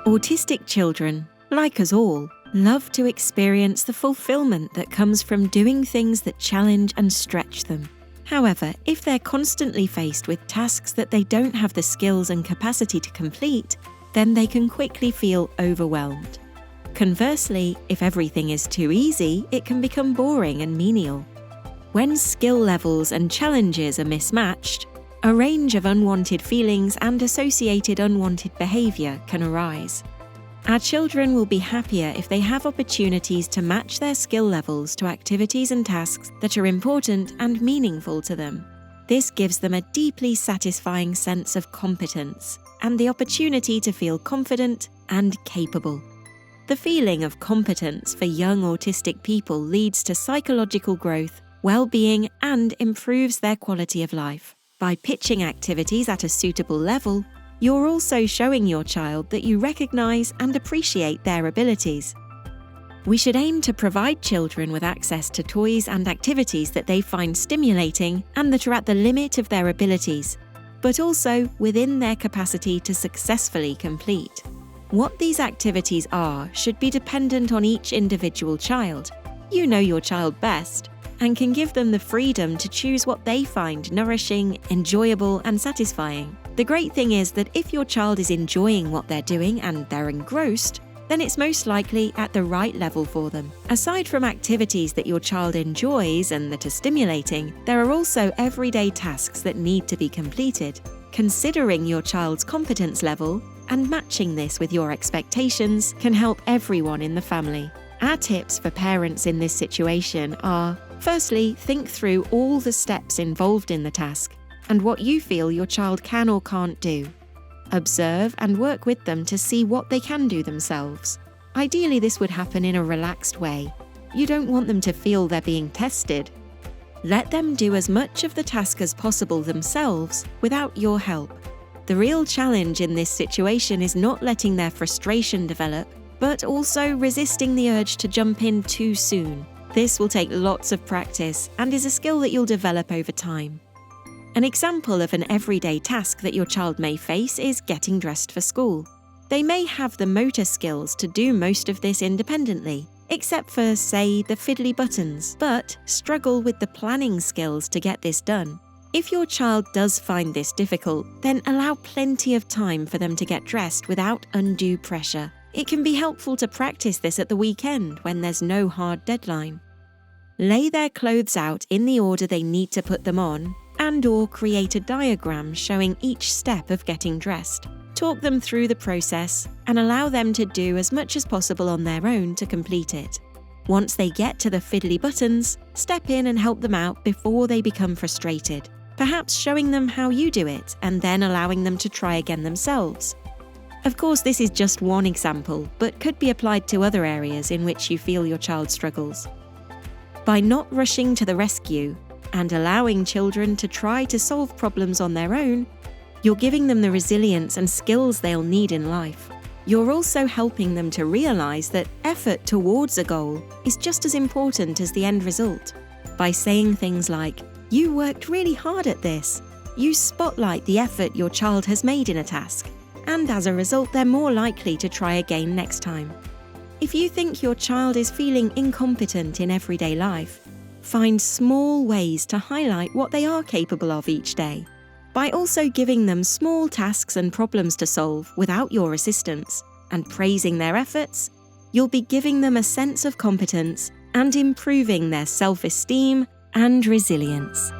Autistic children, like us all, love to experience the fulfillment that comes from doing things that challenge and stretch them. However, if they're constantly faced with tasks that they don't have the skills and capacity to complete, then they can quickly feel overwhelmed. Conversely, if everything is too easy, it can become boring and menial. When skill levels and challenges are mismatched, a range of unwanted feelings and associated unwanted behavior can arise. Our children will be happier if they have opportunities to match their skill levels to activities and tasks that are important and meaningful to them. This gives them a deeply satisfying sense of competence and the opportunity to feel confident and capable. The feeling of competence for young autistic people leads to psychological growth, well-being, and improves their quality of life. By pitching activities at a suitable level, you're also showing your child that you recognize and appreciate their abilities. We should aim to provide children with access to toys and activities that they find stimulating and that are at the limit of their abilities, but also within their capacity to successfully complete. What these activities are should be dependent on each individual child. You know your child best, and can give them the freedom to choose what they find nourishing, enjoyable, and satisfying. The great thing is that if your child is enjoying what they're doing and they're engrossed, then it's most likely at the right level for them. Aside from activities that your child enjoys and that are stimulating, there are also everyday tasks that need to be completed. Considering your child's competence level and matching this with your expectations can help everyone in the family. Our tips for parents in this situation are: firstly, think through all the steps involved in the task and what you feel your child can or can't do. Observe and work with them to see what they can do themselves. Ideally, this would happen in a relaxed way. You don't want them to feel they're being tested. Let them do as much of the task as possible themselves without your help. The real challenge in this situation is not letting their frustration develop, but also resisting the urge to jump in too soon. This will take lots of practice and is a skill that you'll develop over time. An example of an everyday task that your child may face is getting dressed for school. They may have the motor skills to do most of this independently, except for, say, the fiddly buttons, but struggle with the planning skills to get this done. If your child does find this difficult, then allow plenty of time for them to get dressed without undue pressure. It can be helpful to practice this at the weekend when there's no hard deadline. Lay their clothes out in the order they need to put them on, and/or create a diagram showing each step of getting dressed. Talk them through the process and allow them to do as much as possible on their own to complete it. Once they get to the fiddly buttons, step in and help them out before they become frustrated, perhaps showing them how you do it and then allowing them to try again themselves. Of course, this is just one example, but could be applied to other areas in which you feel your child struggles. By not rushing to the rescue and allowing children to try to solve problems on their own, you're giving them the resilience and skills they'll need in life. You're also helping them to realize that effort towards a goal is just as important as the end result. By saying things like, "You worked really hard at this," you spotlight the effort your child has made in a task, and as a result, they're more likely to try again next time. If you think your child is feeling incompetent in everyday life, find small ways to highlight what they are capable of each day. By also giving them small tasks and problems to solve without your assistance and praising their efforts, you'll be giving them a sense of competence and improving their self-esteem and resilience.